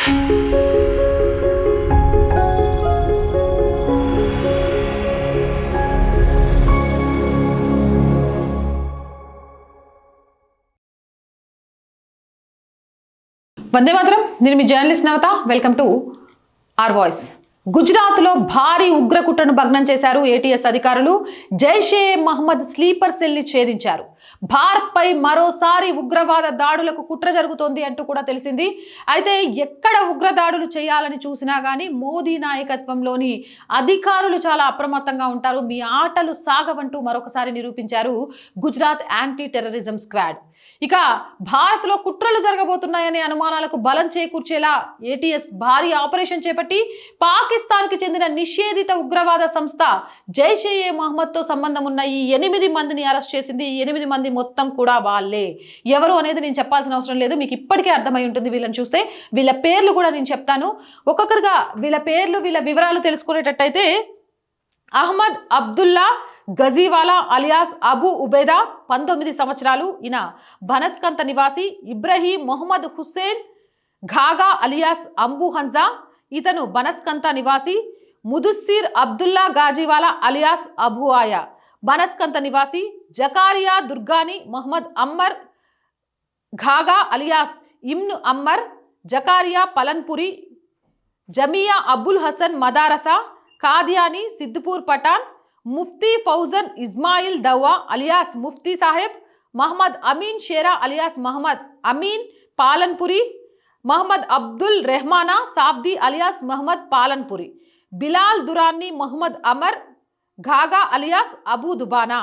వందే మాతరం. నేను మీ journalist Navatha. Welcome to R voice. గుజరాత్లో భారీ ఉగ్రకుట్రను భగ్నం చేశారు ఏటీఎస్ అధికారులు. జైషే మహమ్మద్ స్లీపర్ సెల్ని ఛేదించారు. భారత్పై మరోసారి ఉగ్రవాద దాడులకు కుట్ర జరుగుతోంది అంటూ కూడా తెలిసింది. అయితే ఎక్కడ ఉగ్ర దాడులు చేయాలని చూసినా కానీ మోదీ నాయకత్వంలోని అధికారులు చాలా అప్రమత్తంగా ఉంటారు. మీ ఆటలు సాగవంటూ మరొకసారి నిరూపించారు గుజరాత్ యాంటీ టెర్రరిజం స్క్వాడ్. ఇక భారత్లో కుట్రలు జరగబోతున్నాయనే అనుమానాలకు బలం చేకూర్చేలా ఏటీఎస్ భారీ ఆపరేషన్ చేపట్టి పాకిస్తాన్కి చెందిన నిషేధిత ఉగ్రవాద సంస్థ జైషే మహమ్మద్తో సంబంధం ఉన్న ఈ 8 మందిని అరెస్ట్ చేసింది. ఈ 8 మంది మొత్తం కూడా వాళ్ళే. ఎవరు అనేది నేను చెప్పాల్సిన అవసరం లేదు, మీకు ఇప్పటికే అర్థమై ఉంటుంది. వీళ్ళని చూస్తే వీళ్ళ పేర్లు కూడా నేను చెప్తాను. ఒక్కొక్కరుగా వీళ్ళ పేర్లు వీళ్ళ వివరాలు తెలుసుకునేటట్టయితే అహ్మద్ అబ్దుల్లా గజీవాలా అలియాస్ అబు ఉబేదా 19 సంవత్సరాలు. ఈయన బనస్కంత నివాసి. ఇబ్రహీం మొహమ్మద్ హుస్సేన్ ఘాగా అలియాస్ అంబు హన్జా, ఇతను బనస్కంత నివాసి. ముదుస్సిర్ అబ్దుల్లా గాజీవాలా అలియాస్ అబు ఆయా, బనస్కంత నివాసి. Zakariya Durgani Mohammed Ammar Ghaga alias Imnu Ammar, Zakariya Palanpuri. Jamia Abul Hasan Madrasa Qadiyani Siddhpur Patan. Mufti Fauzan Ismail Dawa alias Mufti Saheb. Mohammed Amin Shera alias Mohammed Amin Palanpuri. Mohammed Abdul Rehmana Sabdi alias Mohammed Palanpuri. Bilal దురాన్ని Mohammed Amar ఘాగా alias Abu దుబానా.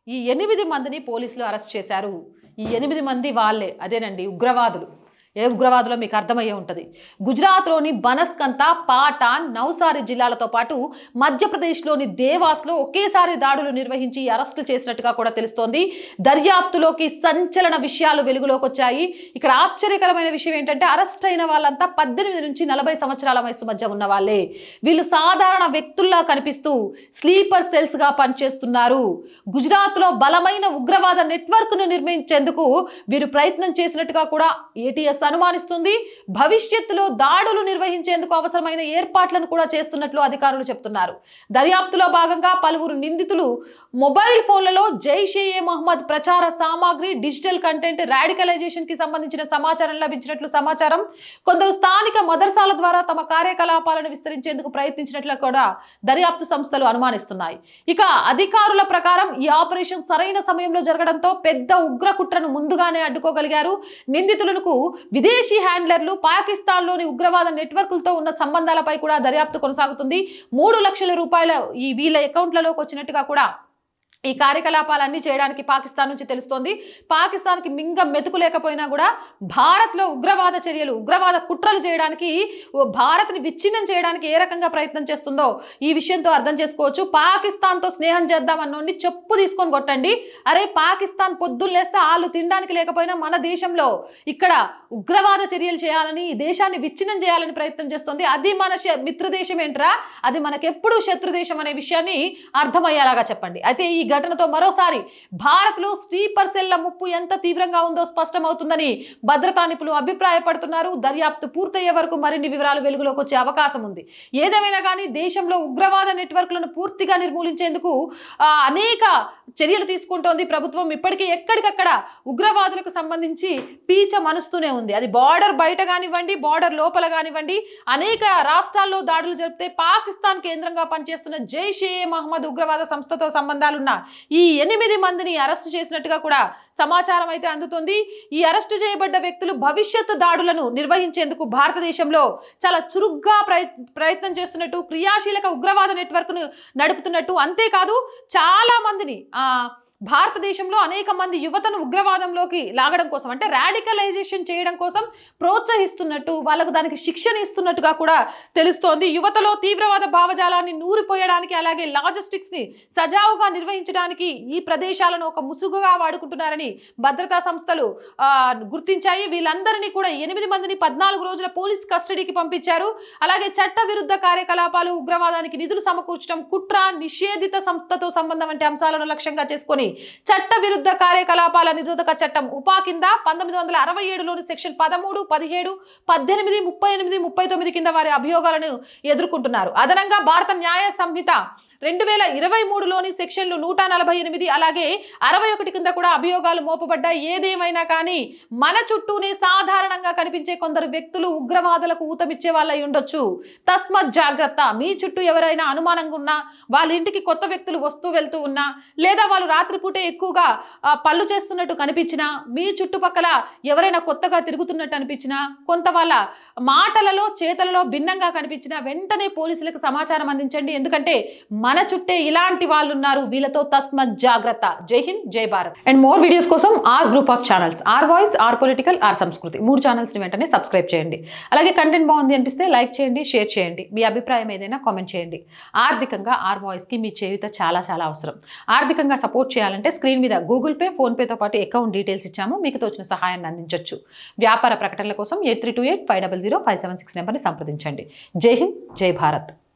ఈ 8 మందిని పోలీసులు అరెస్ట్ చేశారు. ఈ 8 మంది వాళ్ళే, అదేనండి ఉగ్రవాదులు. ఏ ఉగ్రవాదులో మీకు అర్థమయ్యే ఉంటుంది. గుజరాత్లోని బనస్కంత, పాటాన్, నౌసారి జిల్లాలతో పాటు మధ్యప్రదేశ్లోని దేవాస్లో ఒకేసారి దాడులు నిర్వహించి అరెస్టు చేసినట్టుగా కూడా తెలుస్తోంది. దర్యాప్తులోకి సంచలన విషయాలు వెలుగులోకి వచ్చాయి. ఇక్కడ ఆశ్చర్యకరమైన విషయం ఏంటంటే అరెస్ట్ అయిన వాళ్ళంతా 18 నుంచి 40 సంవత్సరాల వయసు మధ్య ఉన్న వాళ్ళే. వీళ్ళు సాధారణ వ్యక్తుల్లా కనిపిస్తూ స్లీపర్ సెల్స్గా పనిచేస్తున్నారు. గుజరాత్లో బలమైన ఉగ్రవాద నెట్వర్క్ను నిర్మించేందుకు వీరు ప్రయత్నం చేసినట్టుగా కూడా ఏటీఎస్ అనుమానిస్తుంది. భవిష్యత్తులో దాడులు నిర్వహించేందుకు అవసరమైన ఏర్పాట్లను కూడా చేస్తున్నట్లు అధికారులు చెప్తున్నారు. దర్యాప్తులో భాగంగా పలువురు నిందితులు మొబైల్ ఫోన్లలో జైషే మహమ్మద్ ప్రచార సామాగ్రి, డిజిటల్ కంటెంట్, రాడికలైజేషన్ కి సంబంధించిన సమాచారం లభించినట్లు సమాచారం. కొందరు స్థానిక మదర్సాల ద్వారా తమ కార్యకలాపాలను విస్తరించేందుకు ప్రయత్నించినట్లు కూడా దర్యాప్తు సంస్థలు అనుమానిస్తున్నాయి. ఇక అధికారుల ప్రకారం ఈ ఆపరేషన్ సరైన సమయంలో జరగడంతో పెద్ద ఉగ్ర కుట్రను ముందుగానే అడ్డుకోగలిగారు. నిందితులకు విదేశీ హ్యాండ్లర్లు, పాకిస్తాన్లోని ఉగ్రవాద నెట్వర్క్లతో ఉన్న సంబంధాలపై కూడా దర్యాప్తు కొనసాగుతుంది. 3 లక్షల రూపాయల ఈ వీళ్ళ అకౌంట్లలోకి వచ్చినట్టుగా కూడా ఈ కార్యకలాపాలన్నీ చేయడానికి పాకిస్తాన్ నుంచి తెలుస్తోంది. పాకిస్తాన్కి మింగ మెతుకు లేకపోయినా కూడా భారత్లో ఉగ్రవాద చర్యలు, ఉగ్రవాద కుట్రలు చేయడానికి, భారత్ని విచ్ఛిన్నం చేయడానికి ఏ రకంగా ప్రయత్నం చేస్తుందో ఈ విషయంతో అర్థం చేసుకోవచ్చు. పాకిస్తాన్తో స్నేహం చేద్దామన్నోడిని చెప్పు తీసుకొని కొట్టండి. అరే పాకిస్తాన్ పొద్దున్న లేస్తే వాళ్ళు తినడానికి లేకపోయినా మన దేశంలో ఇక్కడ ఉగ్రవాద చర్యలు చేయాలని, ఈ దేశాన్ని విచ్ఛిన్నం చేయాలని ప్రయత్నం చేస్తుంది. అది మన మిత్రదేశం ఏంట్రా, అది మనకెప్పుడు శత్రుదేశం అనే విషయాన్ని అర్థమయ్యేలాగా చెప్పండి. అయితే ఈ ఘటనతో మరోసారి భారత్లో స్లీపర్ సెల్ల ముప్పు ఎంత తీవ్రంగా ఉందో స్పష్టమవుతుందని భద్రతా నిపుణులు అభిప్రాయపడుతున్నారు. దర్యాప్తు పూర్తయ్యే వరకు మరిన్ని వివరాలు వెలుగులోకి వచ్చే అవకాశం ఉంది. ఏదేమైనా కానీ దేశంలో ఉగ్రవాద నెట్వర్క్లను పూర్తిగా నిర్మూలించేందుకు అనేక చర్యలు తీసుకుంటోంది ప్రభుత్వం. ఇప్పటికీ ఎక్కడికక్కడ ఉగ్రవాదులకు సంబంధించి పీచ మనుస్తూనే ఉంది. అది బార్డర్ బయట కానివ్వండి, బార్డర్ లోపల కానివ్వండి, అనేక రాష్ట్రాల్లో దాడులు జరిపితే పాకిస్తాన్ కేంద్రంగా పనిచేస్తున్న జైషే మహమ్మద్ ఉగ్రవాద సంస్థతో సంబంధాలున్న ఈ 8 మందిని అరెస్టు చేసినట్టుగా కూడా సమాచారం అయితే అందుతుంది. ఈ అరెస్టు చేయబడ్డ వ్యక్తులు భవిష్యత్తు దాడులను నిర్వహించేందుకు భారతదేశంలో చాలా చురుగ్గా ప్రయత్నం చేస్తున్నట్టు, క్రియాశీలక ఉగ్రవాద నెట్వర్క్ను నడుపుతున్నట్టు, అంతేకాదు చాలా మందిని భారతదేశంలో అనేక మంది యువతను ఉగ్రవాదంలోకి లాగడం కోసం, అంటే రాడికలైజేషన్ చేయడం కోసం ప్రోత్సహిస్తున్నట్టు, వాళ్ళకు దానికి శిక్షణ ఇస్తున్నట్టుగా కూడా తెలుస్తోంది. యువతలో తీవ్రవాద భావజాలాన్ని నూరిపోయడానికి, అలాగే లాజిస్టిక్స్ని సజావుగా నిర్వహించడానికి ఈ ప్రదేశాలను ఒక ముసుగుగా వాడుకుంటున్నారని భద్రతా సంస్థలు గుర్తించాయి. వీళ్ళందరినీ కూడా 8 మందిని 14 రోజుల పోలీస్ కస్టడీకి పంపించారు. అలాగే చట్ట విరుద్ధ కార్యకలాపాలు, ఉగ్రవాదానికి నిధులు సమకూర్చడం, కుట్ర, నిషేధిత సంస్థతో సంబంధం వంటి అంశాలను లక్ష్యంగా చేసుకొని చట్టవిరుద్ధ కార్యకలాపాల నిరోధక చట్టం ఉపా కింద 1967లోని సెక్షన్ 13, 17, 18, 38, 39 కింద వారి అభియోగాలను ఎదుర్కొంటున్నారు. అదనంగా భారత న్యాయ సంహిత 2023లోని సెక్షన్లు 148 అలాగే 61 కింద కూడా అభియోగాలు మోపబడ్డాయి. ఏదేమైనా కానీ మన చుట్టూనే సాధారణంగా కనిపించే కొందరు వ్యక్తులు ఉగ్రవాదులకు ఊతమిచ్చే వాళ్ళై ఉండొచ్చు. తస్మత్ జాగ్రత్త. మీ చుట్టూ ఎవరైనా అనుమానంగా ఉన్నా, వాళ్ళ ఇంటికి కొత్త వ్యక్తులు వస్తూ వెళ్తూ ఉన్నా, లేదా వాళ్ళు రాత్రిపూటే ఎక్కువగా పళ్ళు చేస్తున్నట్టు కనిపించినా, మీ చుట్టుపక్కల ఎవరైనా కొత్తగా తిరుగుతున్నట్టు అనిపించినా, కొంత వాళ్ళ మాటలలో చేతలలో భిన్నంగా కనిపించినా వెంటనే పోలీసులకు సమాచారం అందించండి. ఎందుకంటే మన చుట్టే ఇలాంటి వాళ్ళు ఉన్నారు. వీళ్ళతో తస్మత్ జాగ్రత్త. Jai Hind, Jai Bharat. And more videos కోసం R group of channels, R voice, R political, R Sanskriti 3 ఛానల్స్ని వెంటనే సబ్స్క్రైబ్ చేయండి. అలాగే కంటెంట్ బాగుంది అనిపిస్తే లైక్ చేయండి, షేర్ చేయండి. మీ అభిప్రాయం ఏదైనా కామెంట్ చేయండి. ఆర్థికంగా ఆర్ వాయిస్కి మీ చేయూత చాలా చాలా అవసరం. ఆర్థికంగా సపోర్ట్ చేయాలంటే స్క్రీన్ మీద గూగుల్ పే, ఫోన్పేతో పాటు అకౌంట్ డీటెయిల్స్ ఇచ్చాము. మీకు తోచిన సహాయాన్ని అందించవచ్చు. వ్యాపార ప్రకటనల కోసం 8328 500 576 నెంబర్ని సంప్రదించండి. జై హింద్, జై భారత్.